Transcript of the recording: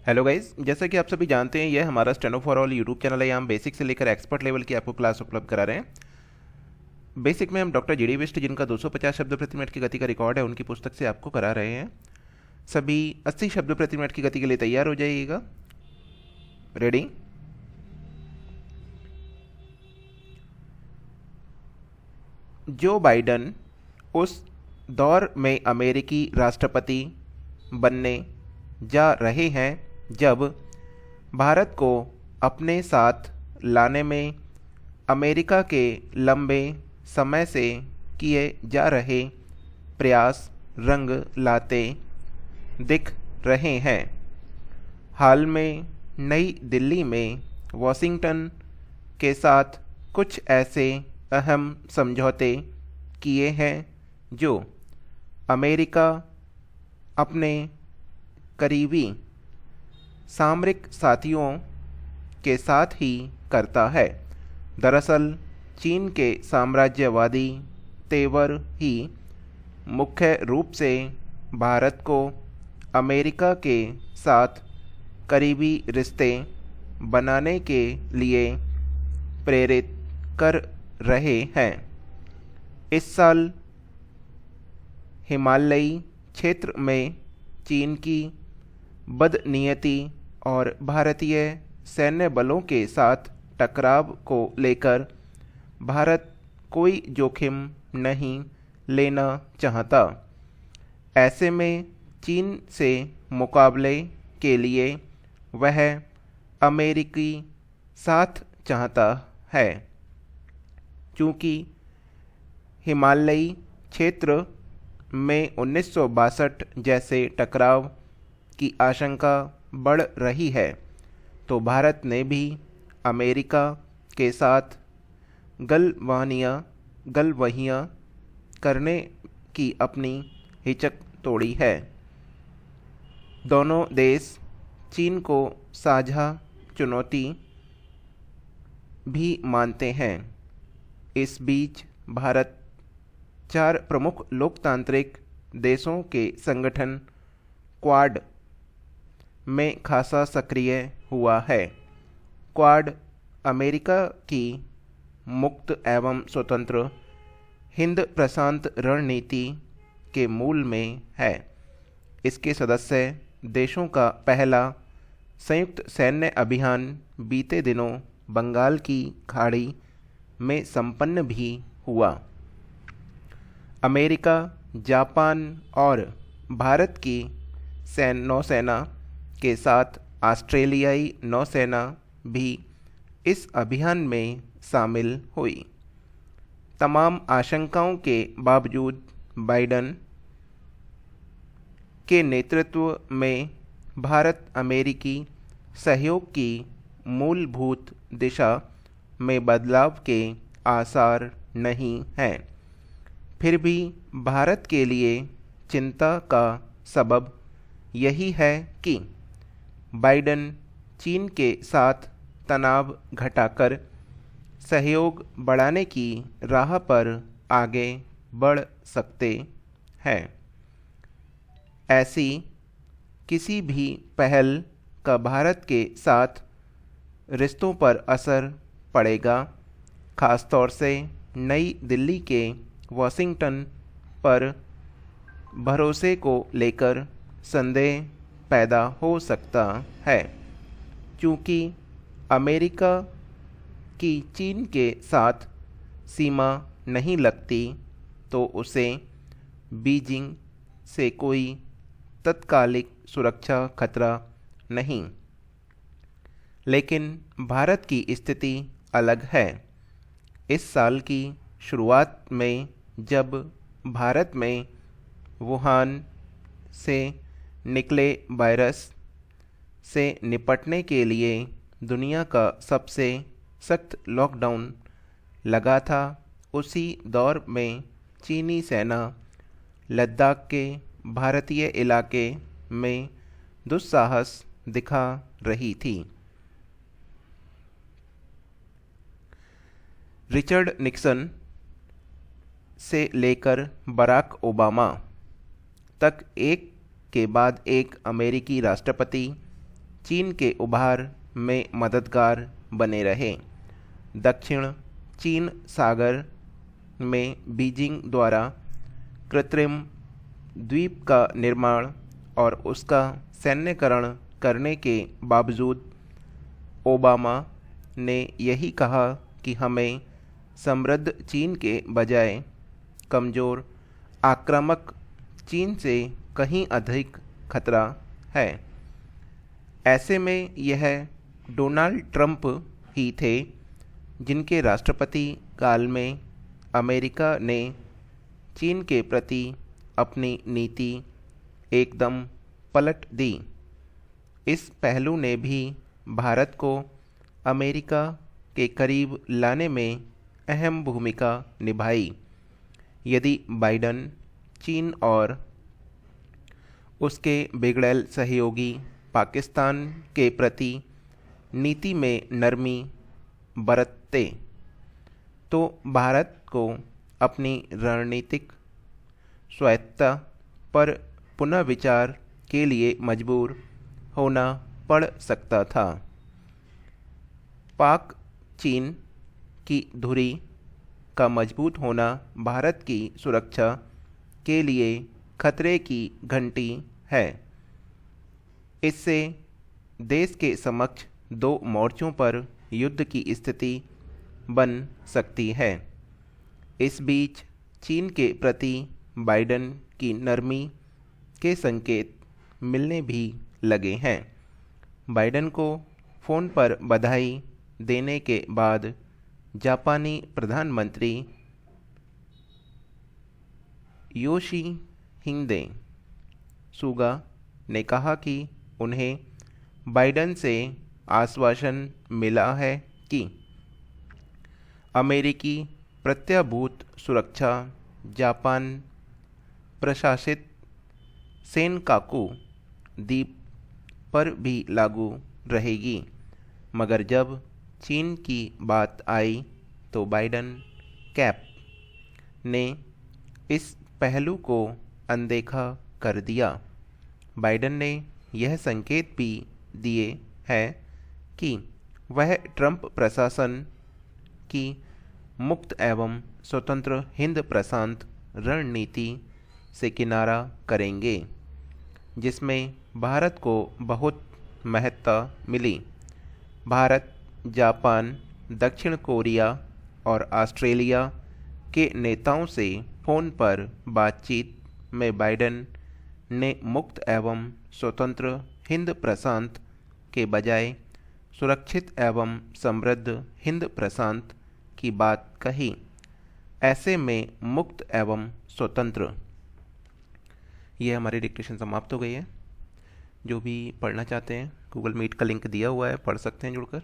Hello guys, जैसा कि आप सभी जानते हैं, यह हमारा steno for all YouTube channel है। यहाँ हम बेसिक से लेकर एक्सपर्ट लेवल की आपको क्लास उपलब्ध करा रहे हैं। बेसिक में हम डॉक्टर जी डी बिस्ट, जिनका 250 शब्द प्रति मिनट की गति का रिकॉर्ड है, उनकी पुस्तक से आपको करा रहे हैं। सभी 80 शब्द प्रति मिनट की गति के लिए तैयार हो जाइएगा। रेडी? जो बाइडन उस दौर में अमेरिकी राष्ट्रपति बनने जा रहे हैं जब भारत को अपने साथ लाने में अमेरिका के लंबे समय से किए जा रहे प्रयास रंग लाते दिख रहे हैं। हाल में नई दिल्ली में वॉशिंगटन के साथ कुछ ऐसे अहम समझौते किए हैं जो अमेरिका अपने करीबी सामरिक साथियों के साथ ही करता है। दरअसल चीन के साम्राज्यवादी तेवर ही मुख्य रूप से भारत को अमेरिका के साथ करीबी रिश्ते बनाने के लिए प्रेरित कर रहे हैं। इस साल हिमालयी क्षेत्र में चीन की बदनीयती और भारतीय सैन्य बलों के साथ टकराव को लेकर भारत कोई जोखिम नहीं लेना चाहता। ऐसे में चीन से मुकाबले के लिए वह अमेरिकी साथ चाहता है। चूँकि हिमालयी क्षेत्र में 1962 जैसे टकराव की आशंका बढ़ रही है, तो भारत ने भी अमेरिका के साथ गलवाहियाँ करने की अपनी हिचक तोड़ी है। दोनों देश चीन को साझा चुनौती भी मानते हैं। इस बीच भारत 4 प्रमुख लोकतांत्रिक देशों के संगठन क्वाड में खासा सक्रिय हुआ है। क्वाड अमेरिका की मुक्त एवं स्वतंत्र हिंद प्रशांत रणनीति के मूल में है। इसके सदस्य देशों का पहला संयुक्त सैन्य अभियान बीते दिनों बंगाल की खाड़ी में संपन्न भी हुआ। अमेरिका, जापान और भारत की नौसेना के साथ ऑस्ट्रेलियाई नौसेना भी इस अभियान में शामिल हुई। तमाम आशंकाओं के बावजूद बाइडन के नेतृत्व में भारत अमेरिकी सहयोग की मूलभूत दिशा में बदलाव के आसार नहीं हैं। फिर भी भारत के लिए चिंता का सबब यही है कि बाइडन चीन के साथ तनाव घटाकर सहयोग बढ़ाने की राह पर आगे बढ़ सकते हैं। ऐसी किसी भी पहल का भारत के साथ रिश्तों पर असर पड़ेगा, खासतौर से नई दिल्ली के वॉशिंगटन पर भरोसे को लेकर संदेह पैदा हो सकता है। क्योंकि अमेरिका की चीन के साथ सीमा नहीं लगती, तो उसे बीजिंग से कोई तत्कालिक सुरक्षा खतरा नहीं। लेकिन भारत की स्थिति अलग है। इस साल की शुरुआत में जब भारत में वुहान से निकले वायरस से निपटने के लिए दुनिया का सबसे सख्त लॉकडाउन लगा था, उसी दौर में चीनी सेना लद्दाख के भारतीय इलाके में दुस्साहस दिखा रही थी। रिचर्ड निक्सन से लेकर बराक ओबामा तक एक के बाद एक अमेरिकी राष्ट्रपति चीन के उभार में मददगार बने रहे। दक्षिण चीन सागर में बीजिंग द्वारा कृत्रिम द्वीप का निर्माण और उसका सैन्यकरण करने के बावजूद ओबामा ने यही कहा कि हमें समृद्ध चीन के बजाय कमज़ोर आक्रामक चीन से कहीं अधिक खतरा है। ऐसे में यह डोनाल्ड ट्रंप ही थे जिनके राष्ट्रपति काल में अमेरिका ने चीन के प्रति अपनी नीति एकदम पलट दी। इस पहलू ने भी भारत को अमेरिका के करीब लाने में अहम भूमिका निभाई। यदि बाइडन चीन और उसके बिगड़ैल सहयोगी पाकिस्तान के प्रति नीति में नरमी बरतते तो भारत को अपनी रणनीतिक स्वायत्तता पर पुनः विचार के लिए मजबूर होना पड़ सकता था। पाक चीन की धुरी का मजबूत होना भारत की सुरक्षा के लिए खतरे की घंटी है। इससे देश के समक्ष दो मोर्चों पर युद्ध की स्थिति बन सकती है। इस बीच चीन के प्रति बाइडन की नरमी के संकेत मिलने भी लगे हैं। बाइडन को फ़ोन पर बधाई देने के बाद जापानी प्रधानमंत्री योशिहिदे सुगा ने कहा कि उन्हें बाइडन से आश्वासन मिला है कि अमेरिकी प्रत्याभूत सुरक्षा जापान प्रशासित सेनकाकू द्वीप पर भी लागू रहेगी। मगर जब चीन की बात आई तो बाइडन कैप ने इस पहलू को अनदेखा कर दिया। बाइडन ने यह संकेत भी दिए हैं कि वह ट्रंप प्रशासन की मुक्त एवं स्वतंत्र हिंद प्रशांत रणनीति से किनारा करेंगे, जिसमें भारत को बहुत महत्ता मिली। भारत, जापान, दक्षिण कोरिया और ऑस्ट्रेलिया के नेताओं से फ़ोन पर बातचीत में बाइडन ने मुक्त एवं स्वतंत्र हिंद प्रशांत के बजाय सुरक्षित एवं समृद्ध हिंद प्रशांत की बात कही। ऐसे में मुक्त एवं स्वतंत्र। यह हमारी डिक्टेशन समाप्त हो गई है। जो भी पढ़ना चाहते हैं गूगल मीट का लिंक दिया हुआ है, पढ़ सकते हैं जुड़कर।